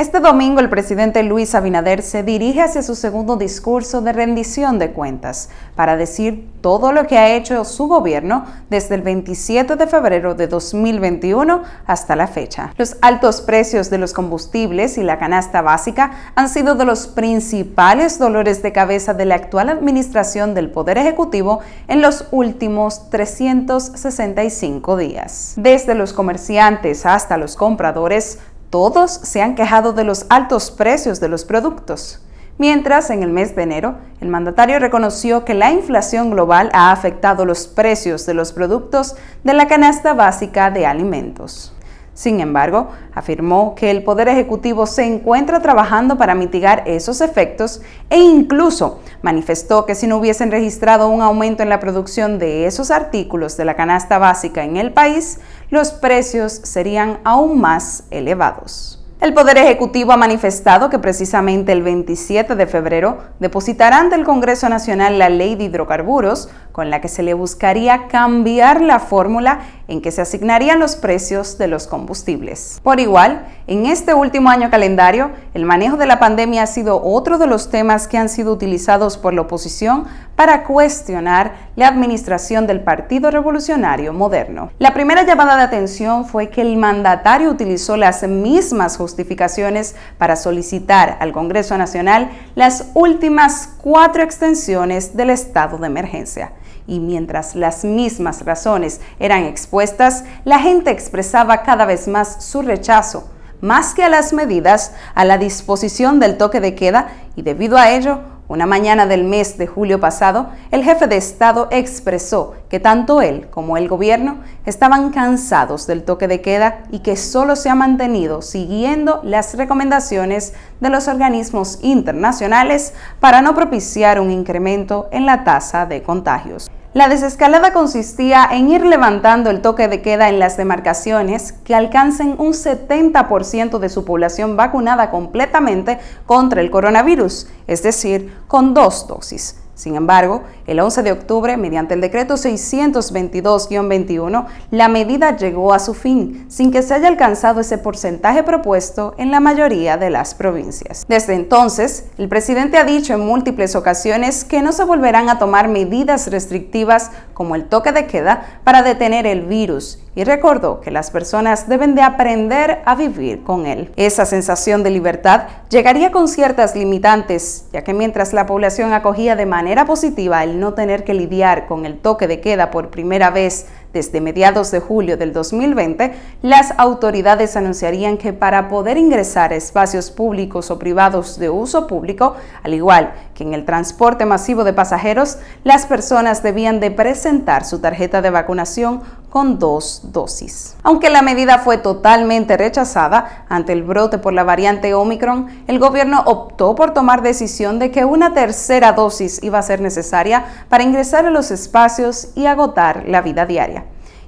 Este domingo el presidente Luis Abinader se dirige hacia su segundo discurso de rendición de cuentas para decir todo lo que ha hecho su gobierno desde el 27 de febrero de 2021 hasta la fecha. Los altos precios de los combustibles y la canasta básica han sido de los principales dolores de cabeza de la actual administración del Poder Ejecutivo en los últimos 365 días. Desde los comerciantes hasta los compradores, todos se han quejado de los altos precios de los productos. Mientras, en el mes de enero, el mandatario reconoció que la inflación global ha afectado los precios de los productos de la canasta básica de alimentos. Sin embargo, afirmó que el Poder Ejecutivo se encuentra trabajando para mitigar esos efectos e incluso manifestó que si no hubiesen registrado un aumento en la producción de esos artículos de la canasta básica en el país, los precios serían aún más elevados. El Poder Ejecutivo ha manifestado que precisamente el 27 de febrero depositará ante el Congreso Nacional la Ley de Hidrocarburos, con la que se le buscaría cambiar la fórmula en que se asignarían los precios de los combustibles. Por igual, en este último año calendario, el manejo de la pandemia ha sido otro de los temas que han sido utilizados por la oposición para cuestionar la administración del Partido Revolucionario Moderno. La primera llamada de atención fue que el mandatario utilizó las mismas justificaciones para solicitar al Congreso Nacional las últimas 4 extensiones del estado de emergencia. Y mientras las mismas razones eran expuestas, la gente expresaba cada vez más su rechazo, más que a las medidas, a la disposición del toque de queda, y debido a ello, una mañana del mes de julio pasado, el jefe de Estado expresó que tanto él como el gobierno estaban cansados del toque de queda y que solo se ha mantenido siguiendo las recomendaciones de los organismos internacionales para no propiciar un incremento en la tasa de contagios. La desescalada consistía en ir levantando el toque de queda en las demarcaciones que alcancen un 70% de su población vacunada completamente contra el coronavirus, es decir, con 2 dosis. Sin embargo, el 11 de octubre, mediante el decreto 622-21, la medida llegó a su fin, sin que se haya alcanzado ese porcentaje propuesto en la mayoría de las provincias. Desde entonces, el presidente ha dicho en múltiples ocasiones que no se volverán a tomar medidas restrictivas como el toque de queda para detener el virus, y recordó que las personas deben de aprender a vivir con él. Esa sensación de libertad llegaría con ciertas limitantes, ya que mientras la población acogía de manera positiva el no tener que lidiar con el toque de queda por primera vez desde mediados de julio del 2020, las autoridades anunciarían que para poder ingresar a espacios públicos o privados de uso público, al igual que en el transporte masivo de pasajeros, las personas debían de presentar su tarjeta de vacunación con 2 dosis. Aunque la medida fue totalmente rechazada ante el brote por la variante Omicron, el gobierno optó por tomar decisión de que una tercera dosis iba a ser necesaria para ingresar a los espacios y agotar la vida diaria.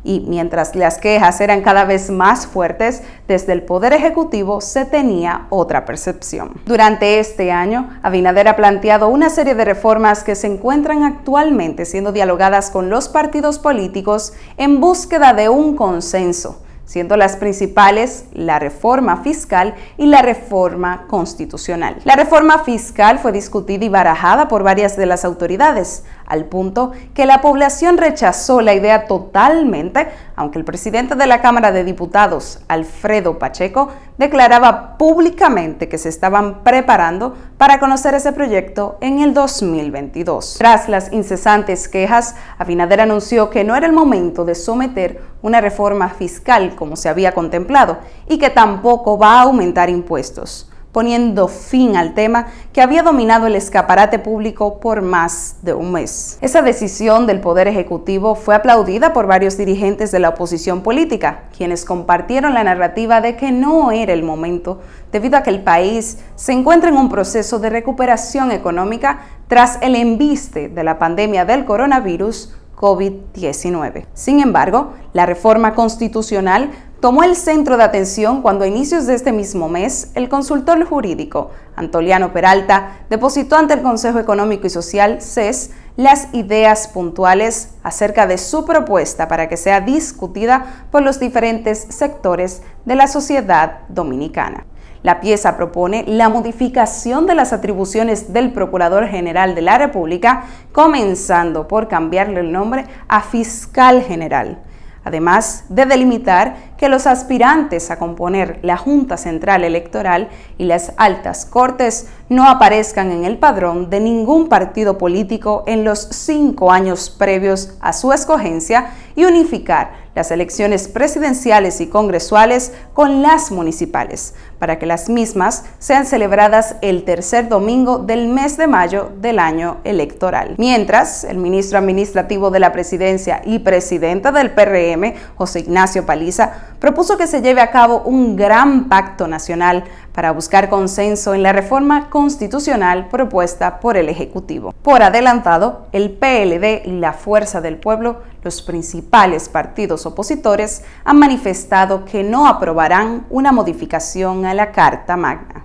Y mientras las quejas eran cada vez más fuertes, desde el Poder Ejecutivo se tenía otra percepción. Durante este año, Abinader ha planteado una serie de reformas que se encuentran actualmente siendo dialogadas con los partidos políticos en búsqueda de un consenso, siendo las principales la reforma fiscal y la reforma constitucional. La reforma fiscal fue discutida y barajada por varias de las autoridades, al punto que la población rechazó la idea totalmente, aunque el presidente de la Cámara de Diputados, Alfredo Pacheco, declaraba públicamente que se estaban preparando para conocer ese proyecto en el 2022. Tras las incesantes quejas, Abinader anunció que no era el momento de someter una reforma fiscal como se había contemplado y que tampoco va a aumentar impuestos, poniendo fin al tema que había dominado el escaparate público por más de un mes. Esa decisión del Poder Ejecutivo fue aplaudida por varios dirigentes de la oposición política, quienes compartieron la narrativa de que no era el momento, debido a que el país se encuentra en un proceso de recuperación económica tras el embiste de la pandemia del coronavirus COVID-19. Sin embargo, la reforma constitucional tomó el centro de atención cuando a inicios de este mismo mes, el consultor jurídico Antoliano Peralta depositó ante el Consejo Económico y Social, CES, las ideas puntuales acerca de su propuesta para que sea discutida por los diferentes sectores de la sociedad dominicana. La pieza propone la modificación de las atribuciones del Procurador General de la República, comenzando por cambiarle el nombre a Fiscal General, además de delimitar que los aspirantes a componer la Junta Central Electoral y las altas cortes no aparezcan en el padrón de ningún partido político en los 5 años previos a su escogencia y unificar las elecciones presidenciales y congresuales con las municipales, para que las mismas sean celebradas el tercer domingo del mes de mayo del año electoral. Mientras, el ministro administrativo de la Presidencia y presidente del PRM, José Ignacio Paliza, propuso que se lleve a cabo un gran pacto nacional para buscar consenso en la reforma constitucional propuesta por el Ejecutivo. Por adelantado, el PLD y la Fuerza del Pueblo, los principales partidos opositores, han manifestado que no aprobarán una modificación a la Carta Magna.